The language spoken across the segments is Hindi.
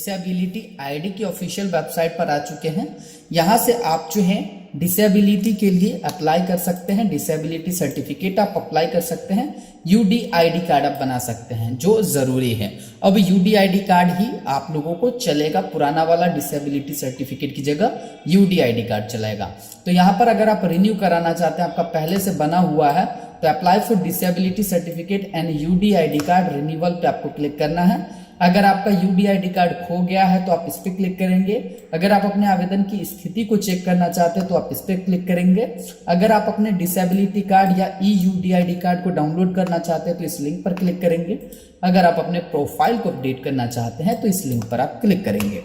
डिसेबिलिटी आईडी की ऑफिशियल वेबसाइट पर आ चुके हैं। यहाँ से आप जो है डिसेबिलिटी के लिए अप्लाई कर सकते हैं, डिसेबिलिटी सर्टिफिकेट आप अप्लाई कर सकते हैं, यूडीआईडी कार्ड आप बना सकते हैं जो जरूरी है। अब यूडीआईडी कार्ड ही आप लोगों को चलेगा, पुराना वाला डिसेबिलिटी सर्टिफिकेट की जगह यूडीआईडी कार्ड चलेगा। तो यहाँ पर अगर आप रिन्यू कराना चाहते हैं, आपका पहले से बना हुआ है, तो apply for disability certificate and UDID card renewal पे आपको क्लिक करना है। अगर आपका यूडीआईडी कार्ड खो गया है तो आप इस पे क्लिक करेंगे। अगर आप अपने आवेदन की स्थिति को चेक करना चाहते हैं तो आप इस पे क्लिक करेंगे। अगर आप अपने डिसेबिलिटी कार्ड या ई यूडीआईडी कार्ड को डाउनलोड करना चाहते हैं तो इस लिंक पर क्लिक करेंगे। अगर आप अपने प्रोफाइल को अपडेट करना चाहते हैं तो इस लिंक पर आप क्लिक करेंगे।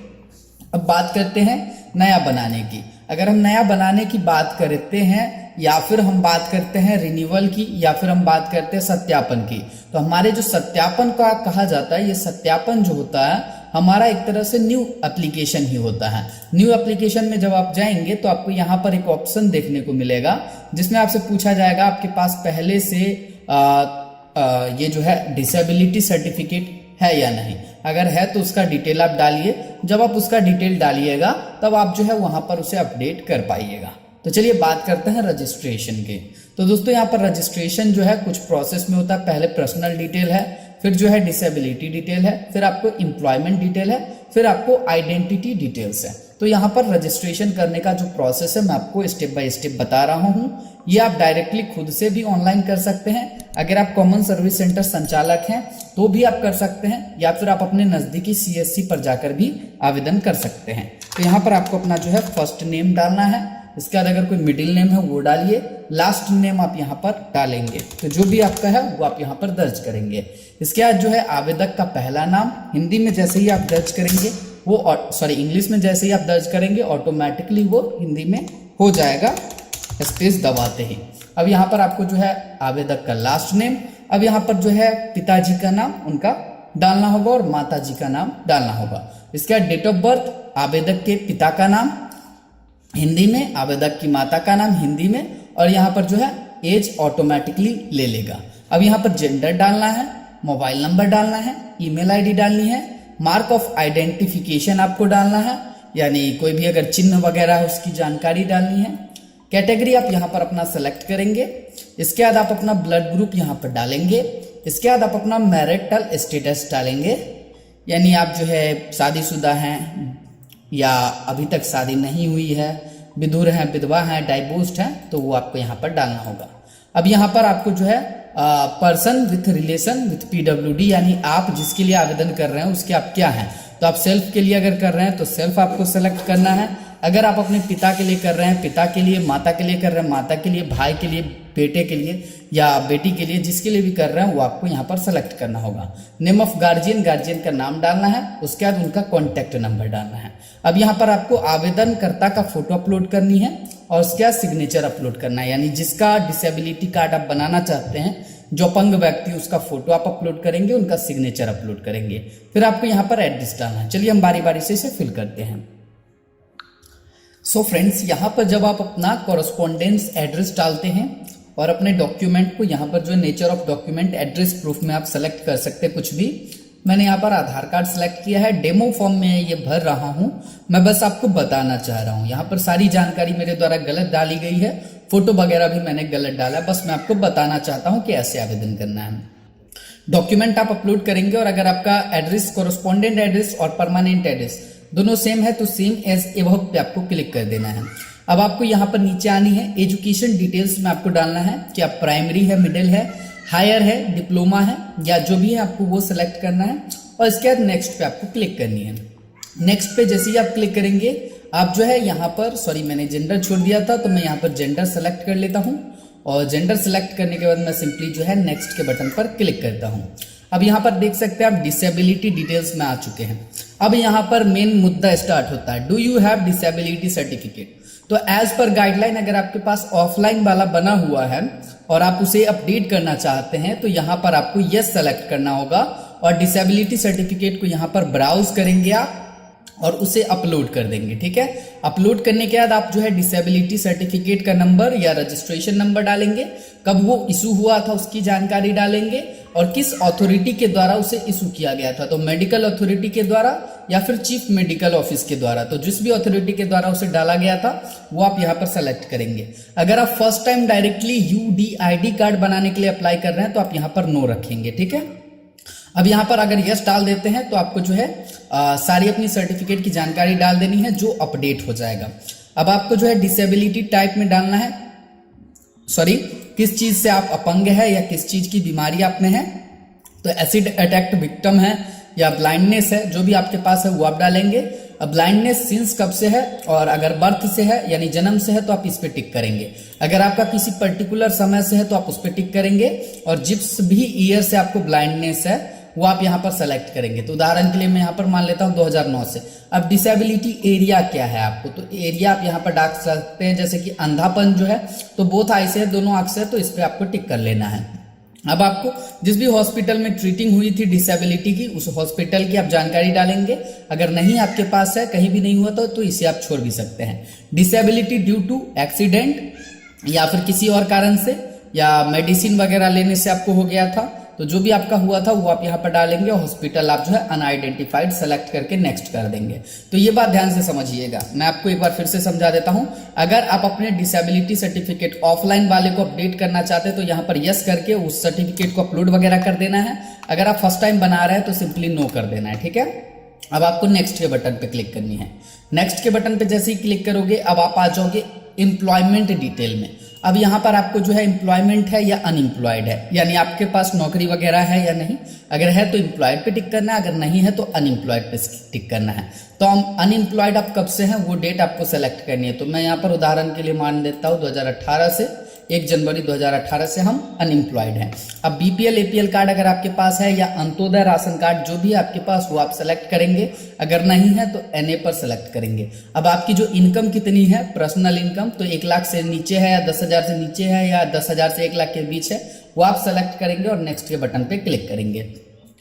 अब बात करते हैं नया बनाने की। अगर हम नया बनाने की बात करते हैं या फिर हम बात करते हैं रिन्यूअल की या फिर हम बात करते हैं सत्यापन की, तो हमारे जो सत्यापन का कहा जाता है, ये सत्यापन जो होता है हमारा एक तरह से न्यू एप्लीकेशन ही होता है। न्यू एप्लीकेशन में जब आप जाएंगे तो आपको यहाँ पर एक ऑप्शन देखने को मिलेगा जिसमें आपसे पूछा जाएगा आपके पास पहले से ये जो है डिसेबिलिटी सर्टिफिकेट है या नहीं। अगर है तो उसका डिटेल आप डालिए। जब आप उसका डिटेल डालिएगा तब आप जो है वहां पर उसे अपडेट कर पाइएगा। तो चलिए बात करते हैं रजिस्ट्रेशन के। तो दोस्तों यहाँ पर रजिस्ट्रेशन जो है कुछ प्रोसेस में होता है। पहले पर्सनल डिटेल है, फिर जो है डिसेबिलिटी डिटेल है, फिर आपको एम्प्लॉयमेंट डिटेल है, फिर आपको आइडेंटिटी डिटेल्स है। तो यहाँ पर रजिस्ट्रेशन करने का जो प्रोसेस है मैं आपको स्टेप बाय स्टेप बता रहा हूँ। ये आप डायरेक्टली खुद से भी ऑनलाइन कर सकते हैं। अगर आप कॉमन सर्विस सेंटर संचालक हैं तो भी आप कर सकते हैं, या फिर आप अपने नजदीकी सीएससी पर जाकर भी आवेदन कर सकते हैं। तो यहाँ पर आपको अपना जो है फर्स्ट नेम डालना है, इसके बाद अगर कोई मिडिल नेम है वो डालिए, लास्ट नेम आप यहाँ पर डालेंगे। तो जो भी आपका है वो आप यहाँ पर दर्ज करेंगे। इसके बाद जो है आवेदक का पहला नाम हिंदी में जैसे ही आप दर्ज करेंगे वो इंग्लिश में जैसे ही आप दर्ज करेंगे ऑटोमेटिकली वो हिंदी में हो जाएगा स्पेस दबाते ही। अब यहाँ पर आपको जो है आवेदक का लास्ट नेम, अब यहाँ पर जो है पिताजी का नाम उनका डालना होगा और माताजी का नाम डालना होगा। इसके बाद डेट ऑफ बर्थ आवेदक के पिता का नाम हिंदी में, आवेदक की माता का नाम हिंदी में, और यहाँ पर जो है एज ऑटोमेटिकली ले लेगा। अब यहाँ पर जेंडर डालना है, मोबाइल नंबर डालना है, ईमेल आईडी डालनी है, मार्क ऑफ आइडेंटिफिकेशन आपको डालना है, यानी कोई भी अगर चिन्ह वगैरह है उसकी जानकारी डालनी है। कैटेगरी आप यहाँ पर अपना सेलेक्ट करेंगे। इसके बाद आप अपना ब्लड ग्रुप यहाँ पर डालेंगे। इसके बाद आप अपना मैरिटल स्टेटस डालेंगे, यानी आप जो है शादीशुदा हैं या अभी तक शादी नहीं हुई है, विधुर हैं, विधवा हैं, डाइवोर्स्ड हैं, तो वो आपको यहाँ पर डालना होगा। अब यहाँ पर आपको जो है person with relation with PWD, यानी आप जिसके लिए आवेदन कर रहे हैं उसके आप क्या हैं। तो आप सेल्फ के लिए अगर कर रहे हैं तो सेल्फ आपको सेलेक्ट करना है। अगर आप अपने पिता के लिए कर रहे हैं पिता के लिए, माता के लिए कर रहे हैं माता के लिए, भाई के लिए, बेटे के लिए या बेटी के लिए, जिसके लिए भी कर रहे हैं वो आपको यहाँ पर सेलेक्ट करना होगा। नेम ऑफ गार्जियन, गार्जियन का नाम डालना है, उसके बाद उनका कॉन्टैक्ट नंबर डालना है। अब यहाँ पर आपको आवेदनकर्ता का फोटो अपलोड करनी है और उसके बाद सिग्नेचर अपलोड करना है, यानी जिसका डिसेबिलिटी कार्ड आप बनाना चाहते हैं, जो अपंग व्यक्ति उसका फोटो आप अपलोड करेंगे, उनका सिग्नेचर अपलोड करेंगे। फिर आपको यहाँ पर एड्रेस डालना है। चलिए हम बारी बारी से इसे फिल करते हैं। सो फ्रेंड्स, यहाँ पर जब आप अपना कॉरेस्पॉन्डेंस एड्रेस डालते हैं और अपने डॉक्यूमेंट को यहाँ पर जो nature of document address proof में आप सेलेक्ट कर सकते हैं कुछ भी। मैंने यहाँ पर आधार कार्ड सेलेक्ट किया है, डेमो फॉर्म में ये भर रहा हूँ, मैं बस आपको बताना चाह रहा हूँ। यहाँ पर सारी जानकारी मेरे द्वारा गलत डाली गई है, फोटो वगैरह भी मैंने गलत डाला है, बस मैं आपको बताना चाहता हूँ कि ऐसे आवेदन करना है। डॉक्यूमेंट आप अपलोड करेंगे और अगर आपका एड्रेस कॉरेस्पॉन्डेंट एड्रेस और परमानेंट एड्रेस दोनों सेम है तो सेम एज एबव पे आपको क्लिक कर देना है। अब आपको यहाँ पर नीचे आनी है, एजुकेशन डिटेल्स में आपको डालना है कि आप प्राइमरी है, मिडिल है, हायर है, डिप्लोमा है या जो भी है आपको वो सिलेक्ट करना है। और इसके बाद नेक्स्ट पे आपको क्लिक करनी है। नेक्स्ट पे जैसे ही आप क्लिक करेंगे आप जो है यहाँ पर मैंने जेंडर छोड़ दिया था तो मैं यहाँ पर जेंडर सेलेक्ट कर लेता हूँ और जेंडर सेलेक्ट करने के बाद मैं सिंपली जो है नेक्स्ट के बटन पर क्लिक करता हूँ। अब यहाँ पर देख सकते हैं आप डिसेबिलिटी डिटेल्स में आ चुके हैं। अब यहाँ पर मेन मुद्दा स्टार्ट होता है, do you have disability certificate. तो एज पर गाइडलाइन अगर आपके पास ऑफलाइन वाला बना हुआ है और आप उसे अपडेट करना चाहते हैं तो यहाँ पर आपको यस सेलेक्ट करना होगा और डिसेबिलिटी सर्टिफिकेट को यहाँ पर ब्राउज करेंगे आप और उसे अपलोड कर देंगे। ठीक है, अपलोड करने के बाद आप जो है डिसेबिलिटी सर्टिफिकेट का नंबर या रजिस्ट्रेशन नंबर डालेंगे, कब वो इशू हुआ था उसकी जानकारी डालेंगे, और किस अथॉरिटी के द्वारा उसे इशू किया गया था। तो मेडिकल अथॉरिटी के द्वारा या फिर चीफ मेडिकल ऑफिस के द्वारा। तो जिस भी अथॉरिटी के द्वारा उसे डाला गया था वो आप यहाँ पर सेलेक्ट करेंगे। अगर आप first time directly UDID card बनाने के लिए अप्लाई कर रहे हैं तो आप यहाँ पर नो रखेंगे, ठीक है। अब यहाँ पर अगर यस डाल देते हैं तो आपको जो है सारी अपनी सर्टिफिकेट की जानकारी डाल देनी है जो अपडेट हो जाएगा। अब आपको जो है डिसेबिलिटी टाइप में डालना है, सॉरी किस चीज से आप अपंग है या किस चीज की बीमारी आप में है। तो एसिड अटैक विक्टिम है या ब्लाइंडनेस है, जो भी आपके पास है वो आप डालेंगे। अब ब्लाइंडनेस सिंस कब से है, और अगर बर्थ से है यानी जन्म से है तो आप इस पे टिक करेंगे। अगर आपका किसी पर्टिकुलर समय से है तो आप उस पे टिक करेंगे, और जिस भी ईयर से आपको ब्लाइंडनेस है वो आप यहाँ पर सेलेक्ट करेंगे। तो उदाहरण के लिए मैं यहाँ पर मान लेता हूँ 2009 से। अब डिसेबिलिटी एरिया क्या है आपको, तो एरिया आप यहाँ पर डाल सकते हैं, जैसे कि अंधापन जो है तो बोथ आई से है, दोनों आंख से है, तो इस पे आपको टिक कर लेना है। अब आपको जिस भी हॉस्पिटल में ट्रीटिंग हुई थी डिसेबिलिटी की उस हॉस्पिटल की आप जानकारी डालेंगे। अगर नहीं आपके पास है, कहीं भी नहीं हुआ तो इसे आप छोड़ भी सकते हैं। डिसेबिलिटी ड्यू टू एक्सीडेंट या फिर किसी और कारण से, या मेडिसिन वगैरह लेने से आपको हो गया था, तो जो भी आपका हुआ था वो आप यहाँ पर डालेंगे। हॉस्पिटल आप जो है अनआइडेंटिफाइड सेलेक्ट करके नेक्स्ट कर देंगे। तो ये बात ध्यान से समझिएगा, मैं आपको एक बार फिर से समझा देता हूँ। अगर आप अपने डिसेबिलिटी सर्टिफिकेट ऑफलाइन वाले को अपडेट करना चाहते हैं तो यहाँ पर यस करके उस सर्टिफिकेट को अपलोड वगैरह कर देना है। अगर आप फर्स्ट टाइम बना रहे हैं तो सिंपली नो कर देना है, ठीक है। अब आपको नेक्स्ट के बटन पे क्लिक करनी है। नेक्स्ट के बटन पे जैसे ही क्लिक करोगे अब आप आ जाओगे एम्प्लॉयमेंट डिटेल में। अब यहाँ पर आपको जो है एम्प्लॉयमेंट है या अनएम्प्लॉयड है, यानी आपके पास नौकरी वगैरह है या नहीं। अगर है तो एम्प्लॉयड पे टिक करना है, अगर नहीं है तो अनएम्प्लॉयड पे टिक करना है। तो हम अनएम्प्लॉयड आप कब से हैं वो डेट आपको सेलेक्ट करनी है। तो मैं यहाँ पर उदाहरण के लिए मान देता हूँ 2018 से 1 जनवरी 2018 से हम अनएम्प्लॉयड हैं। अब BPL APL कार्ड अगर आपके पास है या अंत्योदय राशन कार्ड जो भी आपके पास वो आप सेलेक्ट करेंगे। अगर नहीं है तो NA पर सेलेक्ट करेंगे। अब आपकी जो इनकम कितनी है, पर्सनल इनकम, तो 1 लाख से नीचे है या 10,000 से नीचे है या 10,000 से 1 लाख के बीच है, वो आप सेलेक्ट करेंगे और नेक्स्ट के बटन पे क्लिक करेंगे।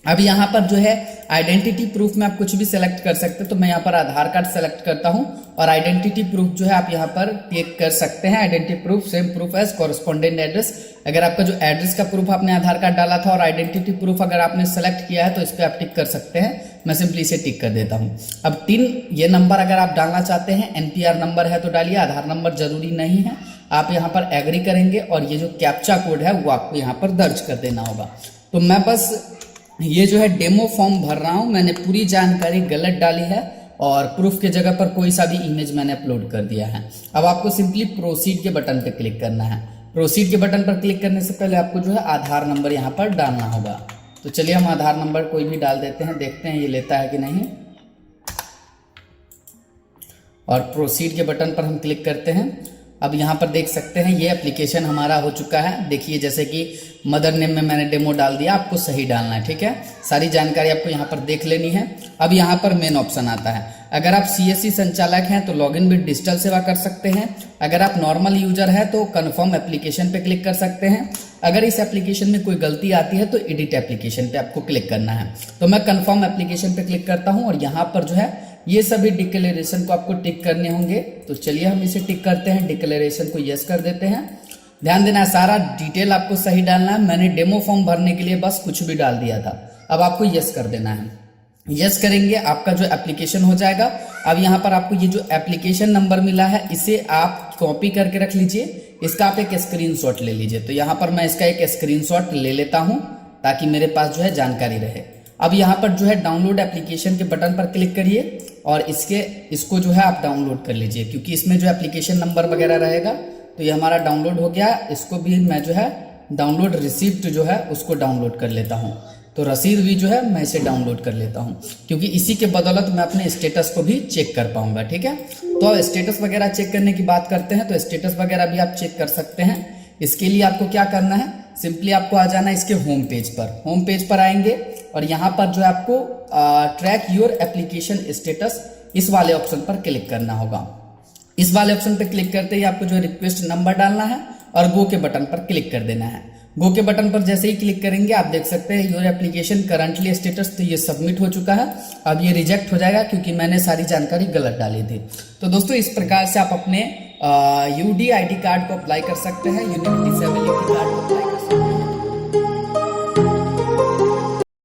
अब यहाँ पर जो है आइडेंटिटी प्रूफ में आप कुछ भी सेलेक्ट कर सकते हैं। तो मैं यहाँ पर आधार कार्ड सेलेक्ट करता हूँ और आइडेंटिटी प्रूफ जो है आप यहाँ पर क्लिक कर सकते हैं। Identity proof same proof as correspondent address. अगर आपका जो एड्रेस का प्रूफ आपने आधार कार्ड डाला था और आइडेंटिटी प्रूफ अगर आपने सेलेक्ट किया है तो इस पर आप टिक कर सकते हैं। मैं सिंपली इसे टिक कर देता हूँ। अब 3 ये नंबर अगर आप डालना चाहते हैं, NPR नंबर है तो डालिए, आधार नंबर जरूरी नहीं है। आप यहाँ पर एग्री करेंगे और ये जो कैप्चा कोड है वो आपको यहाँ पर दर्ज कर देना होगा। तो मैं बस ये जो है डेमो फॉर्म भर रहा हूँ, मैंने पूरी जानकारी गलत डाली है और प्रूफ के जगह पर कोई सा भी इमेज मैंने अपलोड कर दिया है। अब आपको सिंपली प्रोसीड के बटन पर क्लिक करना है। प्रोसीड के बटन पर क्लिक करने से पहले आपको जो है आधार नंबर यहाँ पर डालना होगा। तो चलिए हम आधार नंबर कोई भी डाल देते हैं, देखते हैं ये लेता है कि नहीं। और प्रोसीड के बटन पर हम क्लिक करते हैं। अब यहाँ पर देख सकते हैं ये एप्लीकेशन हमारा हो चुका है। देखिए जैसे कि मदर नेम में मैंने डेमो डाल दिया, आपको सही डालना है, ठीक है। सारी जानकारी आपको यहाँ पर देख लेनी है। अब यहाँ पर मेन ऑप्शन आता है। अगर आप CSC संचालक हैं तो लॉगिन विद डिजिटल सेवा कर सकते हैं। अगर आप नॉर्मल यूजर है तो कन्फर्म एप्लीकेशन पे क्लिक कर सकते हैं। अगर इस एप्लीकेशन में कोई गलती आती है तो एडिट एप्लीकेशन पे आपको क्लिक करना है। तो मैं कन्फर्म एप्लीकेशन पे क्लिक करता हूँ और यहाँ पर जो है ये सभी डिक्लेरेशन को आपको टिक करने होंगे। तो चलिए हम इसे टिक करते हैं, डिक्लेरेशन को यस कर देते हैं। ध्यान देना है सारा डिटेल आपको सही डालना है। मैंने डेमो फॉर्म भरने के लिए बस कुछ भी डाल दिया था। अब आपको यस कर देना है। यस करेंगे आपका जो एप्लीकेशन हो जाएगा। अब यहाँ पर आपको ये जो एप्लीकेशन नंबर मिला है इसे आप कॉपी करके रख लीजिए। इसका आप एक स्क्रीनशॉट ले लीजिए। तो यहाँ पर मैं इसका एक स्क्रीनशॉट ले लेता हूँ ताकि मेरे पास जो है जानकारी रहे। अब यहाँ पर जो है डाउनलोड एप्लीकेशन के बटन पर क्लिक करिए और इसको जो है आप डाउनलोड कर लीजिए, क्योंकि इसमें जो एप्लीकेशन नंबर वगैरह रहेगा। तो ये हमारा डाउनलोड हो गया। इसको भी मैं जो है डाउनलोड रिसिप्ट जो है उसको डाउनलोड कर लेता हूँ। तो रसीद भी जो है मैं इसे डाउनलोड कर लेता हूँ, क्योंकि इसी के बदौलत मैं अपने स्टेटस को भी चेक कर पाऊंगा, ठीक है। तो स्टेटस वगैरह चेक करने की बात करते हैं तो स्टेटस वगैरह भी आप चेक कर सकते हैं। इसके लिए आपको क्या करना है, सिंपली आपको आ जाना है इसके होम पेज पर। होम पेज पर आएंगे और यहाँ पर जो है आपको ट्रैक योर एप्लीकेशन स्टेटस इस वाले ऑप्शन पर क्लिक करना होगा। इस वाले ऑप्शन पर क्लिक करते ही आपको जो रिक्वेस्ट नंबर डालना है और गो के बटन पर क्लिक कर देना है। गो के बटन पर जैसे ही क्लिक करेंगे आप देख सकते हैं योर एप्लीकेशन करंटली स्टेटस, तो ये सबमिट हो चुका है। अब ये रिजेक्ट हो जाएगा क्योंकि मैंने सारी जानकारी गलत डाली थी। तो दोस्तों इस प्रकार से आप अपने UDID कार्ड को अप्लाई कर सकते हैं, यूनिक डिसेबिलिटी कार्ड को अप्लाई कर सकते हैं।